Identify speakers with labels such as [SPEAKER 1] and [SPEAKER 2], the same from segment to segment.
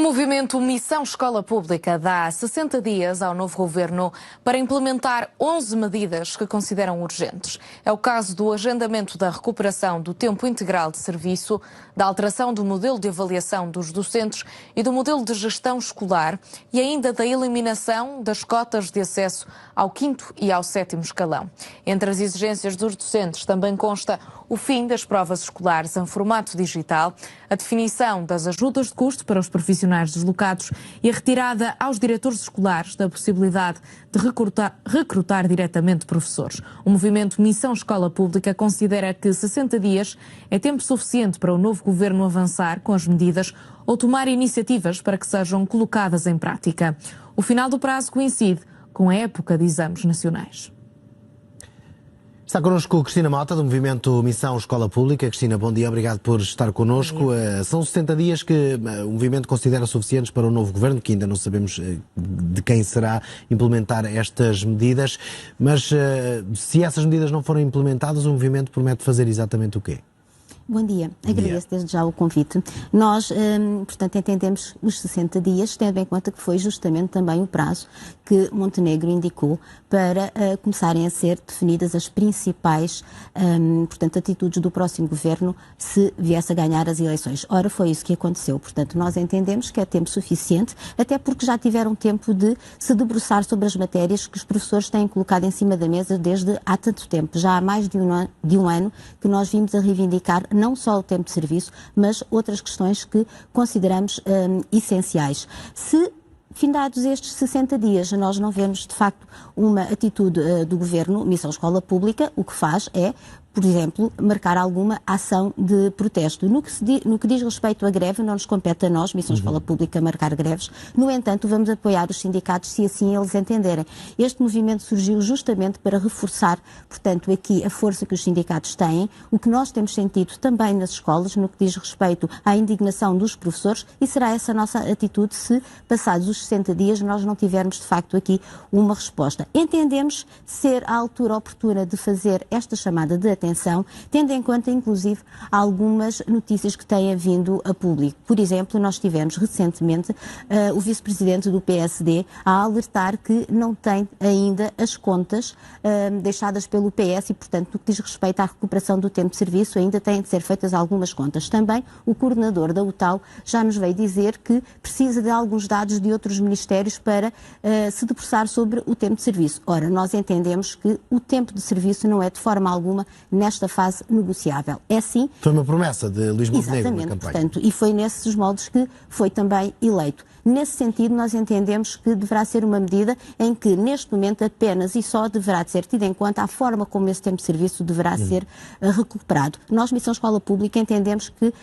[SPEAKER 1] movimento Missão Escola Pública dá 60 dias ao novo governo para implementar 11 medidas que consideram urgentes. É o caso do agendamento da recuperação do tempo integral de serviço, da alteração do modelo de avaliação dos docentes e do modelo de gestão escolar e ainda da eliminação das cotas de acesso ao 5º e ao 7º escalão. Entre as exigências dos docentes também consta o fim das provas escolares em formato digital, a definição das ajudas de custo para os profissionais deslocados e a retirada aos diretores escolares da possibilidade de recrutar diretamente professores. O movimento Missão Escola Pública considera que 60 dias é tempo suficiente para o novo governo avançar com as medidas ou tomar iniciativas para que sejam colocadas em prática. O final do prazo coincide com a época de exames nacionais.
[SPEAKER 2] Está connosco Cristina Mota, do movimento Missão Escola Pública. Cristina, bom dia, obrigado por estar connosco. São 60 dias que o movimento considera suficientes para o novo governo, que ainda não sabemos de quem será implementar estas medidas, mas se essas medidas não forem implementadas, o movimento promete fazer exatamente o quê?
[SPEAKER 3] Bom dia, agradeço desde já o convite. Nós, portanto, entendemos os 60 dias, tendo em conta que foi justamente também o prazo que Montenegro indicou para começarem a ser definidas as principais, portanto, atitudes do próximo governo se viesse a ganhar as eleições. Ora, foi isso que aconteceu. Portanto, nós entendemos que é tempo suficiente, até porque já tiveram tempo de se debruçar sobre as matérias que os professores têm colocado em cima da mesa desde há tanto tempo. Já há mais de um ano que nós vimos a reivindicar não só o tempo de serviço, mas outras questões que consideramos essenciais. Se findados estes 60 dias, nós não vemos, de facto, uma atitude do Governo, Missão Escola Pública, o que faz é, por exemplo, marcar alguma ação de protesto. No que diz respeito à greve, não nos compete a nós, Missão Escola Pública, marcar greves. No entanto, vamos apoiar os sindicatos se assim eles entenderem. Este movimento surgiu justamente para reforçar, portanto, aqui a força que os sindicatos têm, o que nós temos sentido também nas escolas, no que diz respeito à indignação dos professores, e será essa a nossa atitude se, passados os 60 dias, nós não tivermos, de facto, aqui uma resposta. Entendemos ser a altura oportuna de fazer esta chamada de atenção, tendo em conta, inclusive, algumas notícias que têm vindo a público. Por exemplo, nós tivemos recentemente o vice-presidente do PSD a alertar que não tem ainda as contas deixadas pelo PS e, portanto, no que diz respeito à recuperação do tempo de serviço, ainda têm de ser feitas algumas contas. Também o coordenador da UTAU já nos veio dizer que precisa de alguns dados de outros ministérios para se debruçar sobre o tempo de serviço. Ora, nós entendemos que o tempo de serviço não é de forma alguma nesta fase negociável. É sim...
[SPEAKER 2] Foi uma promessa de Luís Montenegro na campanha.
[SPEAKER 3] Portanto, e foi nesses moldes que foi também eleito. Nesse sentido, nós entendemos que deverá ser uma medida em que, neste momento, apenas e só deverá ser tida em conta a forma como esse tempo de serviço deverá ser recuperado. Nós, Missão Escola Pública, entendemos que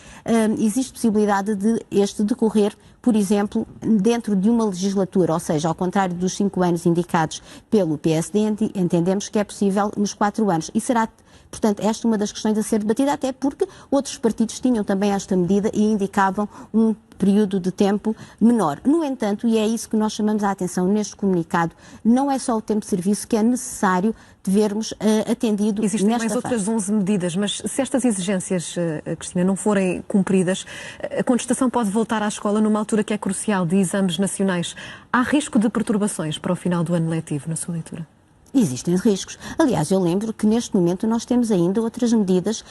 [SPEAKER 3] existe possibilidade de este decorrer, por exemplo, dentro de uma legislatura, ou seja, ao contrário dos 5 anos indicados pelo PSD, entendemos que é possível nos 4 anos. E será, portanto, esta uma das questões a ser debatida, até porque outros partidos tinham também esta medida e indicavam um período de tempo menor. No entanto, e é isso que nós chamamos a atenção neste comunicado, não é só o tempo de serviço que é necessário de vermos atendido nesta fase.
[SPEAKER 4] Existem mais outras 11 medidas, mas se estas exigências, Cristina, não forem cumpridas, a contestação pode voltar à escola numa altura que é crucial de exames nacionais. Há risco de perturbações para o final do ano letivo, na sua leitura?
[SPEAKER 3] Existem riscos. Aliás, eu lembro que neste momento nós temos ainda outras medidas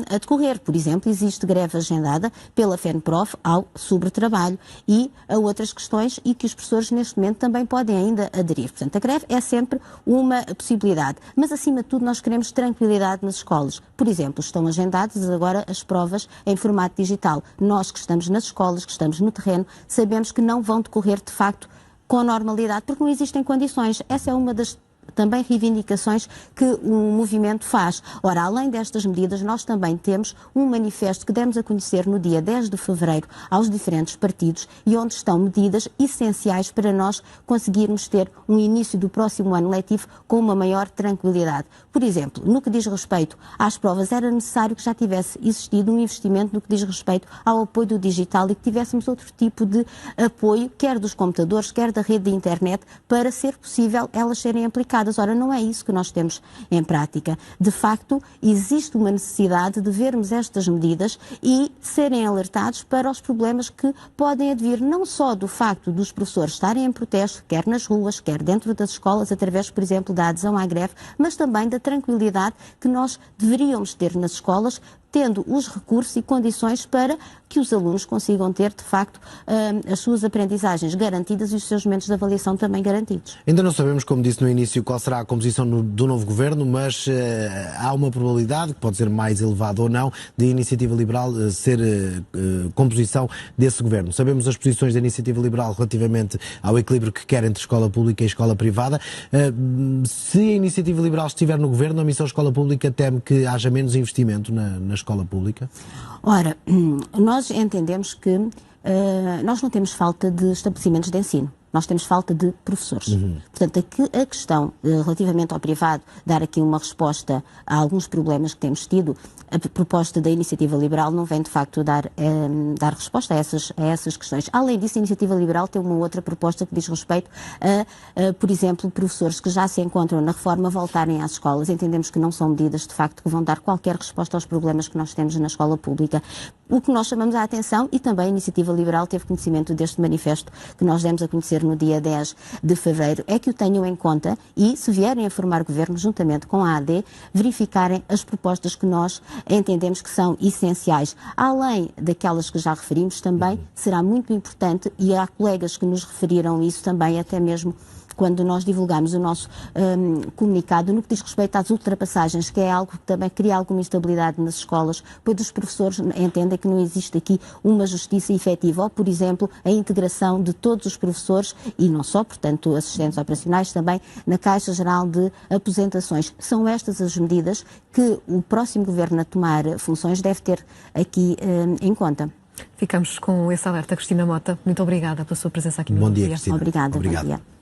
[SPEAKER 3] a decorrer. Por exemplo, existe greve agendada pela FENPROF ao sobretrabalho e a outras questões e que os professores neste momento também podem ainda aderir. Portanto, a greve é sempre uma possibilidade. Mas, acima de tudo, nós queremos tranquilidade nas escolas. Por exemplo, estão agendadas agora as provas em formato digital. Nós que estamos nas escolas, que estamos no terreno, sabemos que não vão decorrer, de facto, com normalidade, porque não existem condições. Essa é uma das também reivindicações que o movimento faz. Ora, além destas medidas, nós também temos um manifesto que demos a conhecer no dia 10 de fevereiro aos diferentes partidos e onde estão medidas essenciais para nós conseguirmos ter um início do próximo ano letivo com uma maior tranquilidade. Por exemplo, no que diz respeito às provas, era necessário que já tivesse existido um investimento no que diz respeito ao apoio do digital e que tivéssemos outro tipo de apoio, quer dos computadores, quer da rede de internet, para ser possível elas serem aplicadas. adequadas. Ora, não é isso que nós temos em prática. De facto, existe uma necessidade de vermos estas medidas e serem alertados para os problemas que podem advir não só do facto dos professores estarem em protesto, quer nas ruas, quer dentro das escolas, através, por exemplo, da adesão à greve, mas também da tranquilidade que nós deveríamos ter nas escolas, tendo os recursos e condições para que os alunos consigam ter, de facto, as suas aprendizagens garantidas e os seus momentos de avaliação também garantidos.
[SPEAKER 2] Ainda não sabemos, como disse no início, qual será a composição do novo governo, mas há uma probabilidade, que pode ser mais elevada ou não, de a Iniciativa Liberal ser composição desse governo. Sabemos as posições da Iniciativa Liberal relativamente ao equilíbrio que quer entre escola pública e escola privada. Se a Iniciativa Liberal estiver no governo, a Missão Escola Pública teme que haja menos investimento na escola pública?
[SPEAKER 3] Ora, nós entendemos que nós não temos falta de estabelecimentos de ensino. Nós temos falta de professores. Portanto, a questão relativamente ao privado, dar aqui uma resposta a alguns problemas que temos tido, a proposta da Iniciativa Liberal não vem, de facto, dar resposta a essas questões. Além disso, a Iniciativa Liberal tem uma outra proposta que diz respeito a, por exemplo, professores que já se encontram na reforma voltarem às escolas. Entendemos que não são medidas, de facto, que vão dar qualquer resposta aos problemas que nós temos na escola pública. O que nós chamamos a atenção, e também a Iniciativa Liberal teve conhecimento deste manifesto que nós demos a conhecer no dia 10 de fevereiro, é que o tenham em conta e, se vierem a formar governo juntamente com a AD, verificarem as propostas que nós entendemos que são essenciais. Além daquelas que já referimos, também será muito importante, e há colegas que nos referiram isso também, até mesmo quando nós divulgamos o nosso comunicado, no que diz respeito às ultrapassagens, que é algo que também cria alguma instabilidade nas escolas, pois os professores entendem que não existe aqui uma justiça efetiva, ou, por exemplo, a integração de todos os professores, e não só, portanto, assistentes operacionais, também na Caixa Geral de Aposentações. São estas as medidas que o próximo governo a tomar funções deve ter aqui em conta.
[SPEAKER 4] Ficamos com esse alerta. Cristina Mota, muito obrigada pela sua presença aqui no
[SPEAKER 2] Bom dia,
[SPEAKER 4] Dia.
[SPEAKER 2] Cristina.
[SPEAKER 3] Obrigada,
[SPEAKER 2] Obrigado.
[SPEAKER 3] bom dia.